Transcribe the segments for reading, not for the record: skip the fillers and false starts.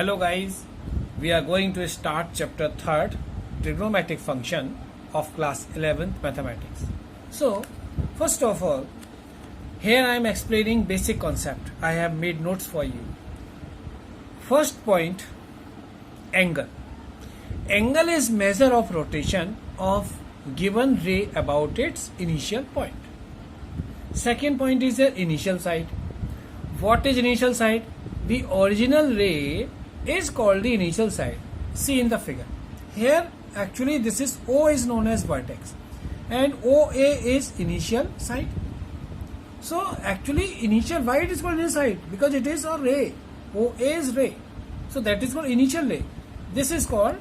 Hello guys, we are going to start chapter 3rd trigonometric function of class 11th mathematics. So first of all, here I am explaining basic concept. I have made notes for you. First point, angle. Angle is measure of rotation of given ray about its initial point. Second point is the initial side. What is initial side? The original ray is called the initial side. See in the figure. Here actually this is O is known as vertex and OA is initial side. So actually initial, why it is called initial side? Because it is a ray. OA is ray. So that is called initial ray. This is called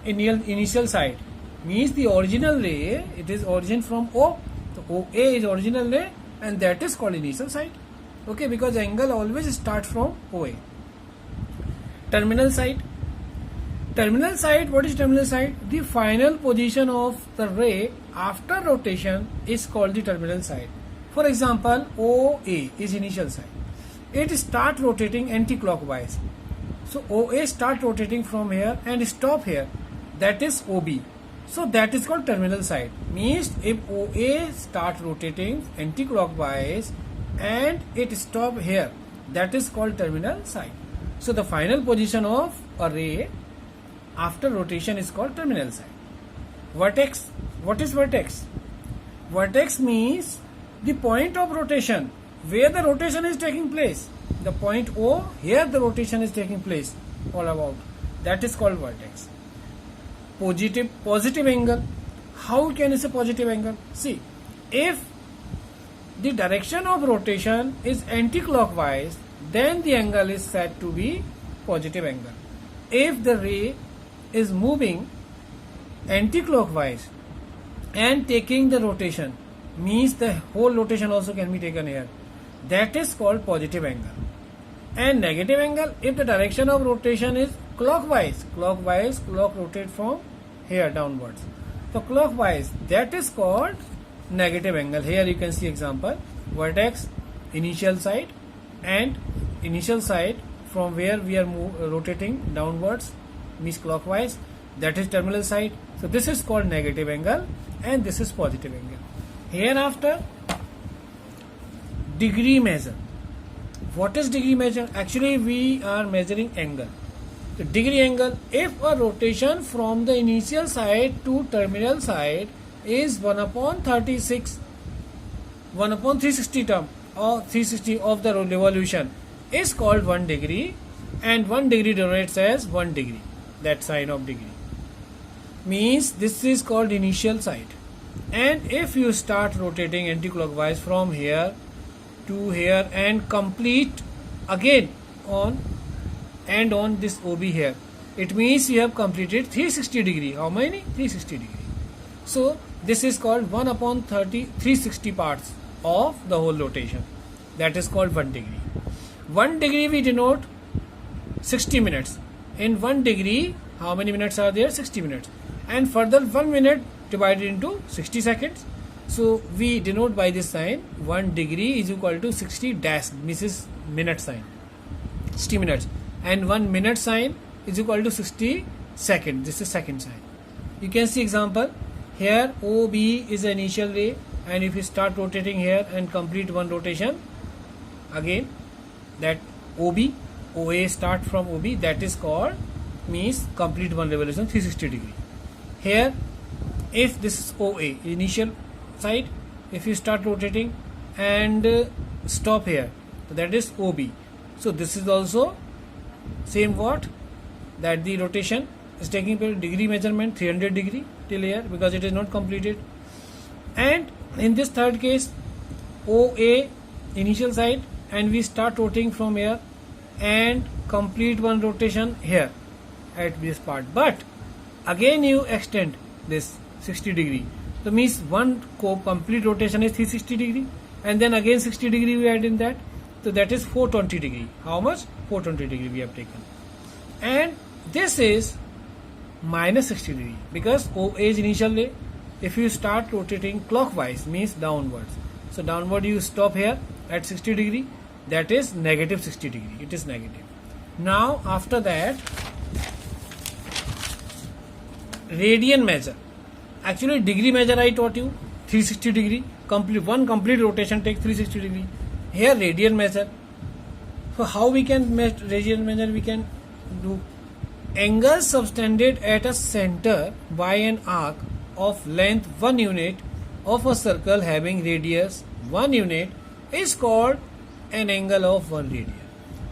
initial side. Means the original ray, it is origin from O. So OA is original ray and that is called initial side. Okay, because angle always start from OA. Terminal side. Terminal side, what is terminal side? The final position of the ray after rotation is called the terminal side. For example, OA is initial side. It start rotating anti-clockwise. So OA start rotating from here and stop here. That is OB. So that is called terminal side. Means if OA start rotating anti-clockwise and it stop here, that is called terminal side. So the final position of a ray after rotation is called terminal side. Vertex. What is vertex? Vertex means the point of rotation where the rotation is taking place. The point O, here the rotation is taking place all about. That is called vertex. Positive angle. How can you say positive angle? See, if the direction of rotation is anti-clockwise, then the angle is said to be positive angle. If the ray is moving anti-clockwise and taking the rotation, means the whole rotation also can be taken here, that is called positive angle. And negative angle, if the direction of rotation is clockwise, clock rotate from here downwards. So clockwise, that is called negative angle. Here you can see example, vertex, initial side, and initial side from where we are rotating downwards means clockwise, that is terminal side. So this is called negative angle and this is positive angle. Hereafter, degree measure. What is degree measure? Actually we are measuring angle. The degree angle, if a rotation from the initial side to terminal side is 1 upon 36, 1 upon 360 term or 360 of the revolution is called 1 degree, and 1 degree denotes as 1 degree. That sign of degree means this is called initial side. And if you start rotating anti-clockwise from here to here and complete again on this OB here, it means you have completed 360 degree. How many? 360 degree. So this is called 1 upon 360 parts of the whole rotation. That is called 1 degree. 1 degree we denote 60 minutes. In 1 degree, how many minutes are there? 60 minutes. And further 1 minute divided into 60 seconds. So we denote by this sign, 1 degree is equal to 60 dash, this is minute sign, 60 minutes. And 1 minute sign is equal to 60 seconds. This is second sign. You can see example. Here OB is the initial ray, and if you start rotating here and complete one rotation, again that OA start from OB, that is called, means complete one revolution 360 degree. Here if this is OA initial side, if you start rotating and stop here, so that is OB. So this is also same what, that the rotation is taking place, degree measurement 300 degree till here because it is not completed. And in this third case, OA initial side, and we start rotating from here and complete one rotation here at this part, but again you extend this 60 degree. So means one complete rotation is 360 degree, and then again 60 degree we add in that. So that is 420 degree. How much? 420 degree we have taken. And this is minus 60 degree because OA is initial ray. If you start rotating clockwise, means downwards. So downward you stop here at 60 degree, that is negative 60 degree. It is negative. Now after that, radian measure. Actually degree measure I taught you 360 degree. Complete rotation takes 360 degree. Here radian measure. So how we can measure radian measure? We can do angle subtended at a center by an arc of length 1 unit of a circle having radius 1 unit is called an angle of 1 radian.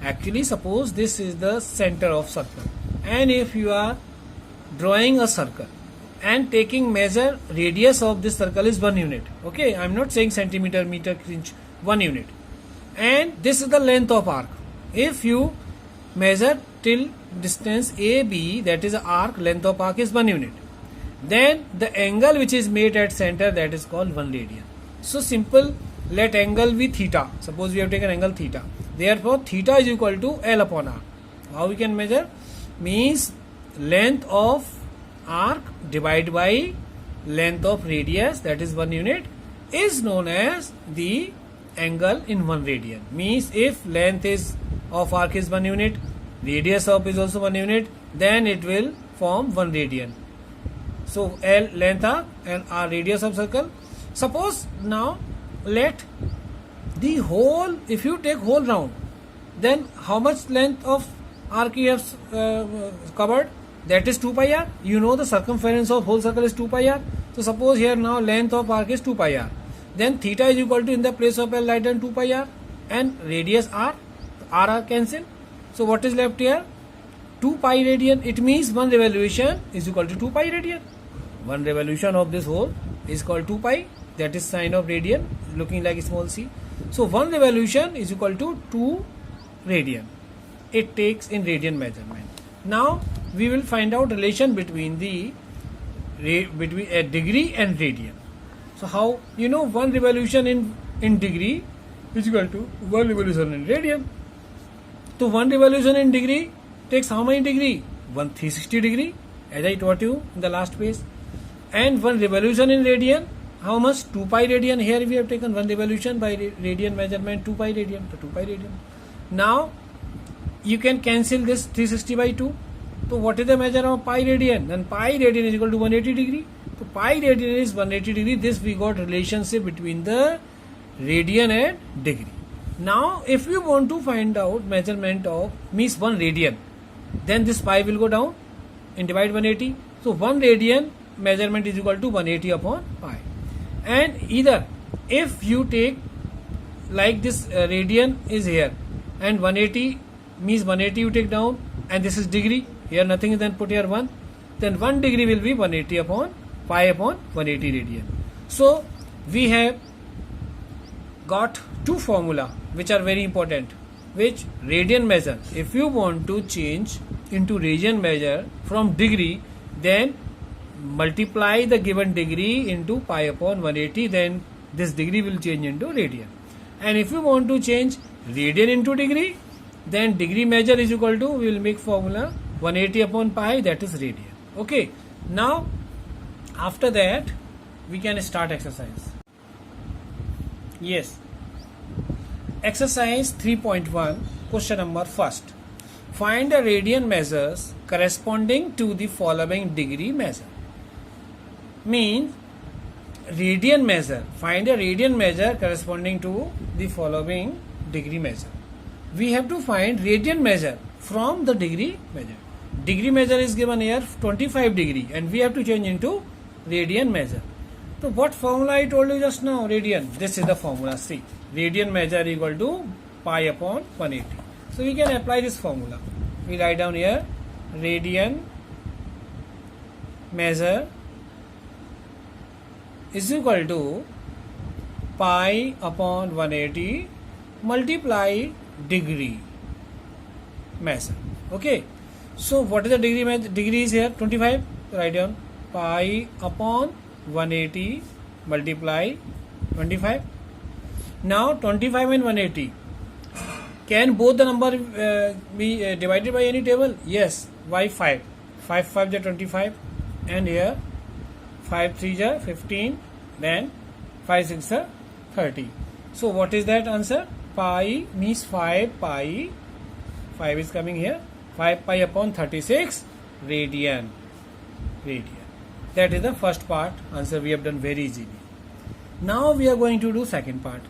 Actually, suppose this is the center of circle, and if you are drawing a circle and taking measure, radius of this circle is 1 unit. Okay, I am not saying centimeter, meter, inch, 1 unit. And this is the length of arc. If you measure till distance AB, that is arc, length of arc is 1 unit. Then the angle which is made at center, that is called 1 radian. So simple, let angle be theta. Suppose we have taken angle theta. Therefore theta is equal to L upon R. How we can measure? Means length of arc divided by length of radius, that is 1 unit, is known as the angle in 1 radian. Means if length is of arc is 1 unit, radius of is also 1 unit, then it will form 1 radian. So L length arc and R radius of circle. Suppose now let the whole, if you take whole round, then how much length of arc you have covered? That is 2 pi r. You know the circumference of whole circle is 2 pi r. So suppose here now length of arc is 2 pi r. Then theta is equal to, in the place of L write down 2 pi r, and radius r, r cancel. So what is left here? 2 pi radian. It means one revolution is equal to 2 pi radian. One revolution of this hole is called 2 pi. That is sign of radian, looking like small c. So one revolution is equal to 2 radian. It takes in radian measurement. Now we will find out relation between the between a degree and radian. So how? You know, one revolution in degree is equal to one revolution in radian. So one revolution in degree takes how many degree? 360 degree, as I taught you in the last page. And one revolution in radian, how much? 2 pi radian. Here we have taken one revolution by radian measurement, 2 pi radian. So 2 pi radian. Now you can cancel this 360 by 2. So what is the measure of pi radian? Then pi radian is equal to 180 degree. So pi radian is 180 degree. This we got relationship between the radian and degree. Now if you want to find out measurement of means 1 radian, then this pi will go down and divide 180. So 1 radian measurement is equal to 180 upon pi. And either if you take like this radian is here and 180 means 180 you take down, and this is degree, here nothing is, then put here 1, then 1 degree will be 180 upon pi upon 180 radian. So we have got two formula which are very important, which radian measure. If you want to change into radian measure from degree, then multiply the given degree into pi upon 180, then this degree will change into radian. And if you want to change radian into degree, then degree measure is equal to, we will make formula 180 upon pi, that is radian. Okay, now after that we can start exercise. Yes, exercise 3.1, question number first. Find the radian measures corresponding to the following degree measure. Means radian measure, find a radian measure corresponding to the following degree measure. We have to find radian measure from the degree measure. Degree measure is given here 25 degree, and we have to change into radian measure. So what formula I told you just now? Radian. This is the formula. See, radian measure equal to pi upon 180. So we can apply this formula. We write down here radian measure is equal to pi upon 180 multiply degree measure. Okay. So what is the degree measure? Degree is here 25. Write down pi upon 180 multiply 25. Now 25 and 180. Can both the number be divided by any table? Yes. Why 5? 5 5 is 25, and here 5 3 is 15, then 5 6 is 30. So what is that answer? Pi means 5 pi 5 is coming here. 5 pi upon 36 radian. That is the first part. Answer we have done very easily. Now we are going to do second part.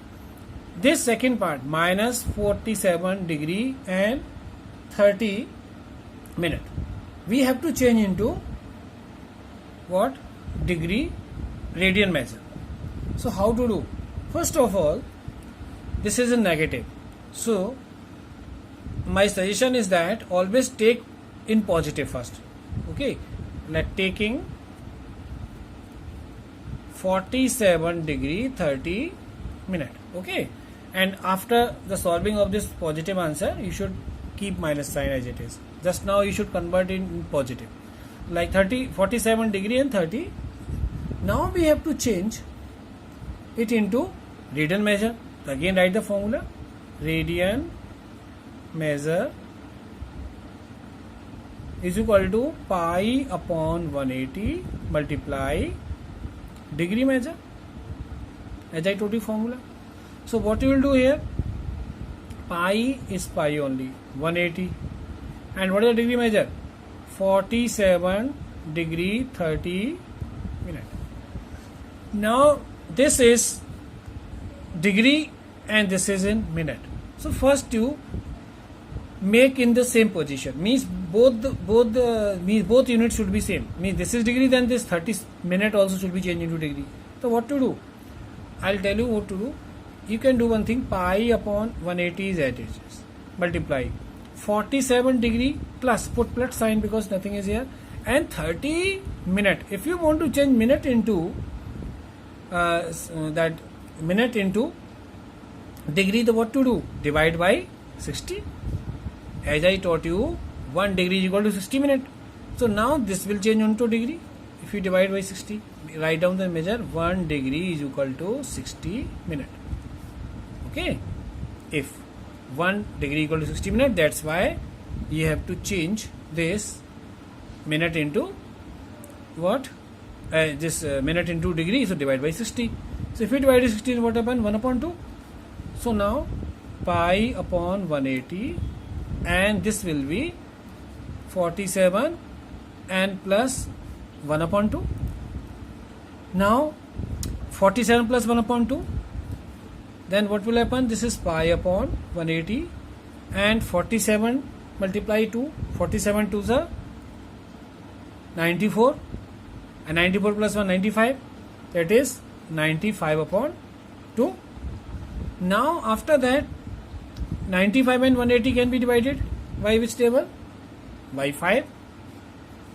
This second part, minus 47 degree and 30 minute, we have to change into what? Degree radian measure. So how to do? First of all, this is a negative. So my suggestion is that always take in positive first. Okay, like taking 47 degree 30 minute. Okay, and after the solving of this positive answer, you should keep minus sign as it is. Just now you should convert in positive, like 47 degree and 30. Now we have to change it into radian measure. Again write the formula. Radian measure is equal to pi upon 180 multiply degree measure, as I told you formula. So what you will do here, pi is pi only, 180, and what is the degree measure? 47 degree 30 minute. Now this is degree and this is in minute. So first you make in the same position, means both units should be same. Means this is degree, then this 30 minute also should be changed into degree. So what to do? I'll tell you what to do. You can do one thing, pi upon 180 is as it is, multiply 47 degree plus, put plus sign because nothing is here, and 30 minute. If you want to change minute into that minute into degree, then what to do? Divide by 60. As I taught you, 1 degree is equal to 60 minutes. So now this will change into degree. If you divide by 60, write down the measure. 1 degree is equal to 60 minutes. Okay. If 1 degree equal to 60 minutes, that's why you have to change this minute into what? This minute into degree. So divide by 60. So if you divide by 60, what happens? 1 upon 2. So now pi upon 180, and this will be 47 and plus 1 upon 2. Now 47 plus 1 upon 2, then what will happen? This is pi upon 180 and 47 multiply 2. 47 2s are 94, and 94 plus 1 95, that is 95 upon 2. Now after that, 95 and 180 can be divided by which table? By 5.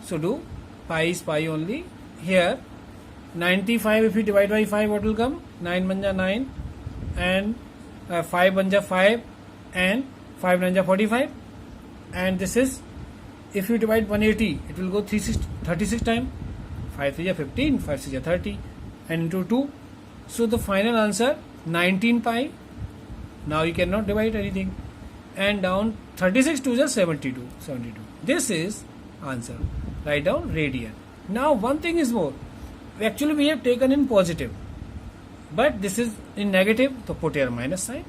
So do pi is pi only. Here 95, if you divide by 5, what will come? 9 banja 9 and 5 banja 5 and 5 banja 45, and this is, if you divide 180, it will go 36 times. 5 3 15, 5 6 30, and into 2. So the final answer 19 pi. Now you cannot divide anything, and down 36 to just 72. This is answer. Write down radian. Now one thing is more. Actually we have taken in positive, but this is in negative, so put here minus sign.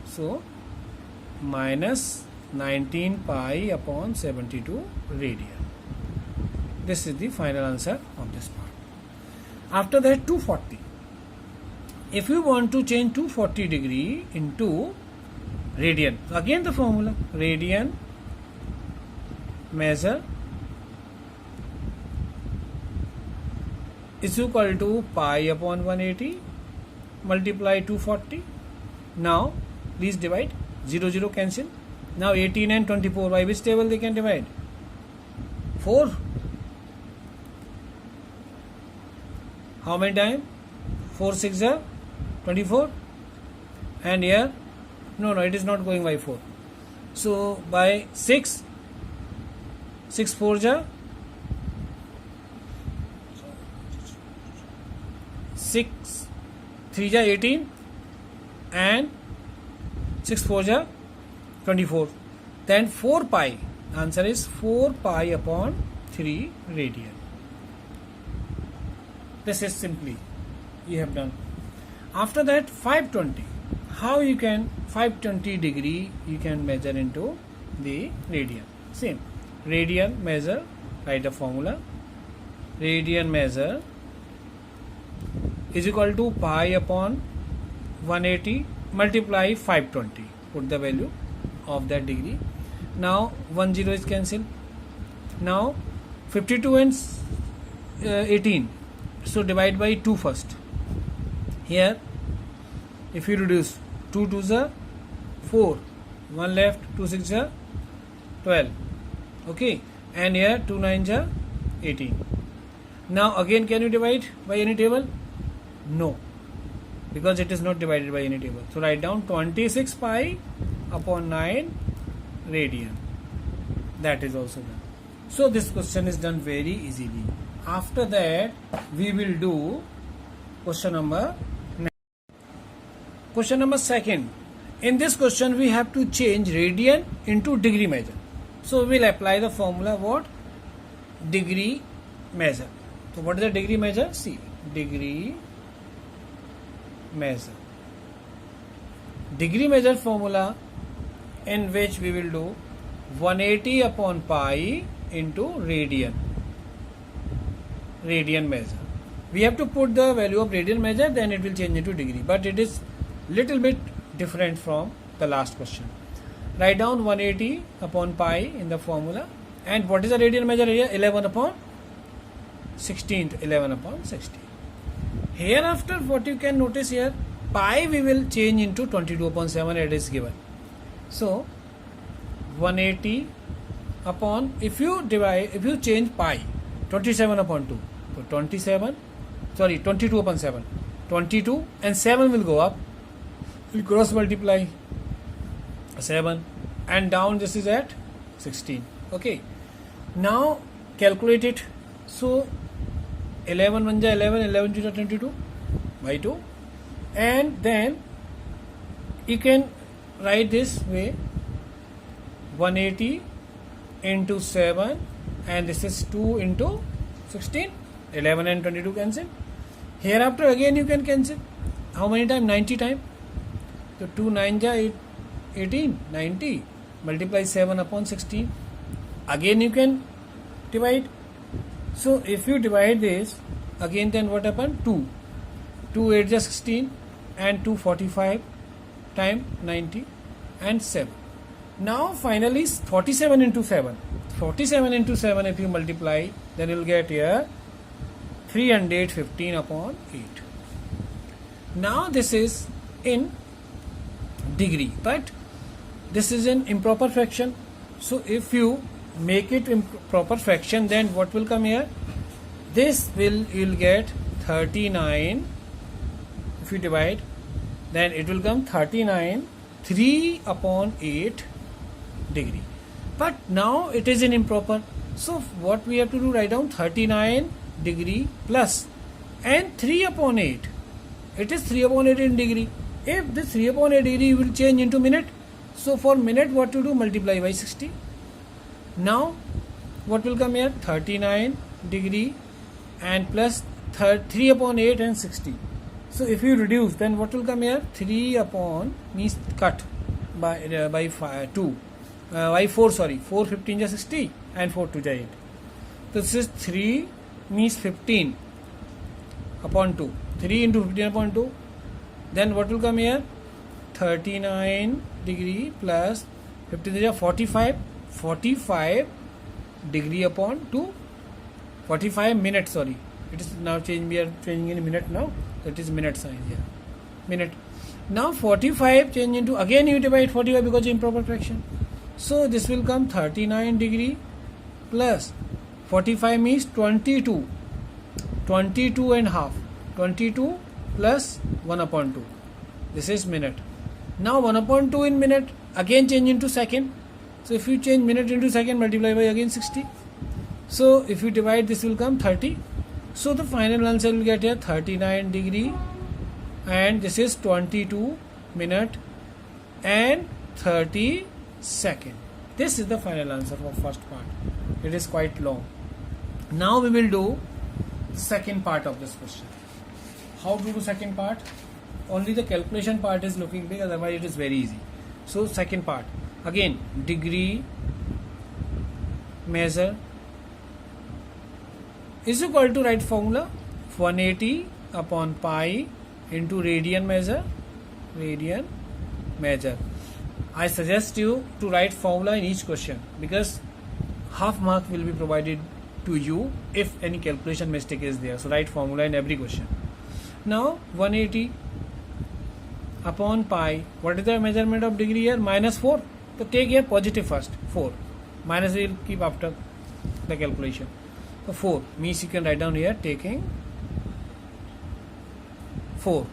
So minus 19 pi upon 72 radian. This is the final answer of this part. After that, 240. If you want to change 240 degree into radian, again the formula, radian measure is equal to pi upon 180 multiply 240. Now please divide, 0 0 cancel. Now 18 and 24, by which table they can divide? 4. How many times? 4 6 are 24, and here no, it is not going by 4. So by 6 4 ja 6 3 ja 18, and 6 4 ja 24. Then 4 pi, answer is 4 pi upon 3 radian. This is simply you have done. After that, 520. How you can 520 degree you can measure into the radian. Same. Radian measure, write the formula. Radian measure is equal to pi upon 180 multiply 520. Put the value of that degree. Now 1 0 is cancelled. Now 52 and 18. So divide by 2 first. Here if you reduce 2 to the 4, 1 left, 2 6 are 12. Okay, and here 2 9 are 18. Now again, can you divide by any table? No, because it is not divided by any table. So write down 26 pi upon 9 radian. That is also done. So this question is done very easily. After that, we will do question number 9. Question number 2. In this question, we have to change radian into degree measure. So we will apply the formula what? Degree measure. So what is the degree measure? See, degree measure. Degree measure formula, in which we will do 180 upon pi into radian. Radian measure. We have to put the value of radian measure, then it will change into degree. But it is little bit different from the last question. Write down 180 upon pi in the formula. And what is the radian measure here? 11 upon 16th. 11 upon 16. Hereafter, what you can notice here, pi we will change into 22 upon 7 as is given. So 180 upon, if you change pi 27 upon 2, so 22 upon 7, 22 and 7 will go up, will cross multiply 7 and down, this is at 16. Okay, now calculate it. So 11 1 11, 11 2 22 by 2, and then you can write this way, 180 into 7, and this is 2 into 16, 11 and 22 cancel. Hereafter again you can cancel. How many times? 90 times. So 2 9 ja 18, 90, multiply 7 upon 16. Again you can divide. So if you divide this again, then what happened? 2 8 ja 16 and 245 times 90 and 7. Now finally 47 into 7. 47 into 7 if you multiply, then you will get here 315 upon 8. Now this is in degree, but this is an improper fraction. So if you make it improper fraction, then what will come here? This will, you will get 39. If you divide, then it will come 39 3 upon 8 degree. But now it is an improper. So what we have to do, write down 39 degree plus and 3 upon 8. It is 3 upon 8 in degree. If this 3 upon 8 degree will change into minute, so for minute what to do? Multiply by 60. Now what will come here? 39 degree and plus 3 upon 8 and 60. So if you reduce, then what will come here? 3 upon means cut by 2. By 4, sorry, 4 15 is 60 and 4 2 is 8. So this is 3 means 15 upon 2. 3 into 15 upon 2. Then what will come here? 39 degree plus 15 is 45. 45 degree upon 2. 45 minutes, sorry. It is now changing, we are changing in minute now. That is minute sign here. Minute. Now 45 change into, again you divide 45 because improper fraction. So this will come 39 degree plus 45 means 22. 22 and half. 22 plus 1 upon 2. This is minute. Now 1 upon 2 in minute, again change into second. So if you change minute into second, multiply by again 60. So if you divide, this will come 30. So the final answer will get here 39 degree and this is 22 minute and 30 second. This is the final answer for first part. It is quite long. Now we will do the second part of this question. How to do second part? Only the calculation part is looking big, otherwise it is very easy. So second part. Again, degree measure is equal to, right formula, 180 upon pi into radian measure. I suggest you to write formula in each question, because half mark will be provided to you if any calculation mistake is there. So write formula in every question. Now 180 upon pi, what is the measurement of degree here? -4. So take here positive first, 4. Minus we will keep after the calculation. So 4 means you can write down here taking 4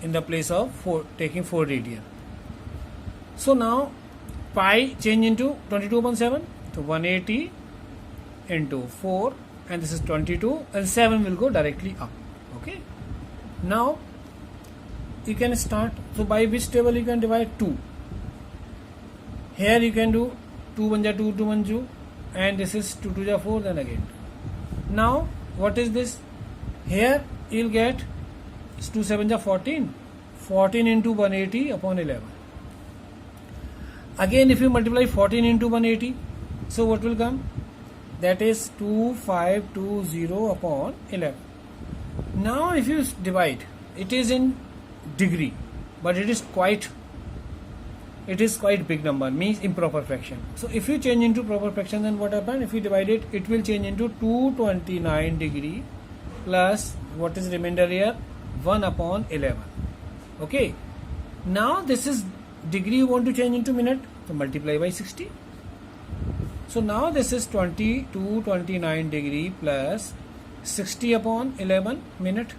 in the place of 4, taking 4 radian. So now pi change into 22 upon 7. So 180 into 4, and this is 22, and 7 will go directly up. Okay. Now you can start. So by which table you can divide? 2. Here you can do 2 1 ja 2, 2 1 2, and this is 2 2 ja 4, then again 2. Now what is this? Here you will get 2 7 ja 14. 14 into 180 upon 11. Again, if you multiply 14 into 180, so what will come? That is 2520 upon 11. Now if you divide, it is in degree, but it is quite big number, means improper fraction. So if you change into proper fraction, then what happen? If you divide it, it will change into 229 degree plus what is remainder here, 1 upon 11. Okay. Now this is degree you want to change into minute, so multiply by 60. So now this is 229 degree plus 60 upon 11 minute.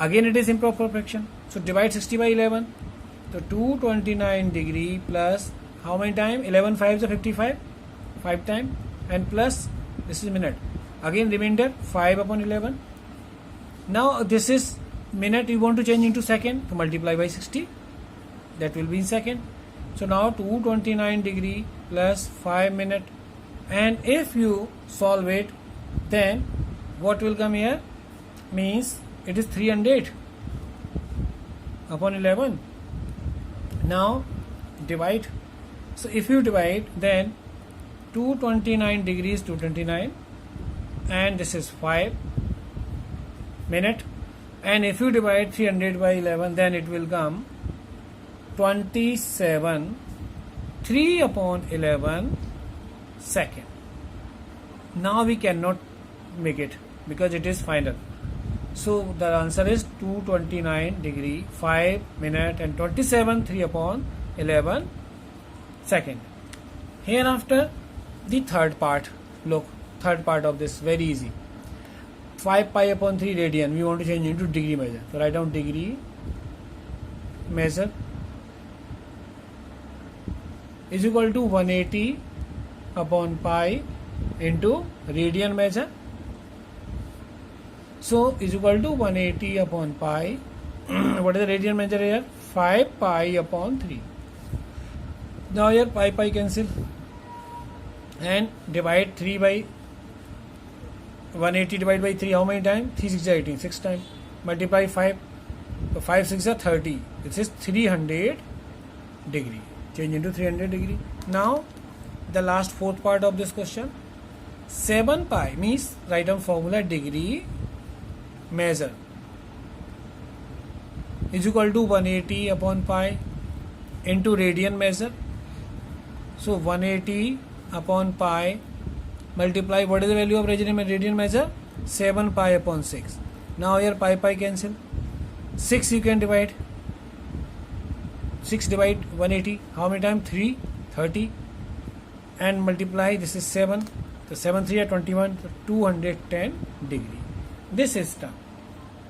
Again it is improper fraction, so divide 60 by 11. So 229 degree plus how many time? 11 5s are 55, 5 time, and plus this is minute. Again remainder 5 upon 11. Now this is minute, you want to change into second, so multiply by 60. That will be in second. So now 229 degree plus 5 minute, and if you solve it, then what will come here? Means it is 300 upon 11. Now divide. So if you divide, then 229 degrees 229, and this is 5 minute, and if you divide 300 by 11, then it will come 27 3 upon 11 second. Now we cannot make it because it is final. So the answer is 229 degree 5 minute and 27 3 upon 11 second. Hereafter the third part. Look, third part of this, very easy. 5 pi upon 3 radian, we want to change into degree measure. So write down degree measure is equal to 180 upon pi into radian measure. So is equal to 180 upon pi. What is the radian measure here? 5 pi upon 3. Now here pi cancel, and divide 3 by 180 divided by 3, how many times? 3 6 are 18, 6 times. Multiply 5, so 5 6 are 30. This is 300 degree. Change into 300 degree. Now the last fourth part of this question, 7 pi means write down formula degree measure is equal to 180 upon pi into radian measure. So 180 upon pi multiply, what is the value of radian measure? 7 pi upon 6. Now here pi cancel. 6 you can divide. 6 divide 180. How many times? 3, 30. And multiply, this is 7. So 7 3 are 21. So 210 degree. This is done.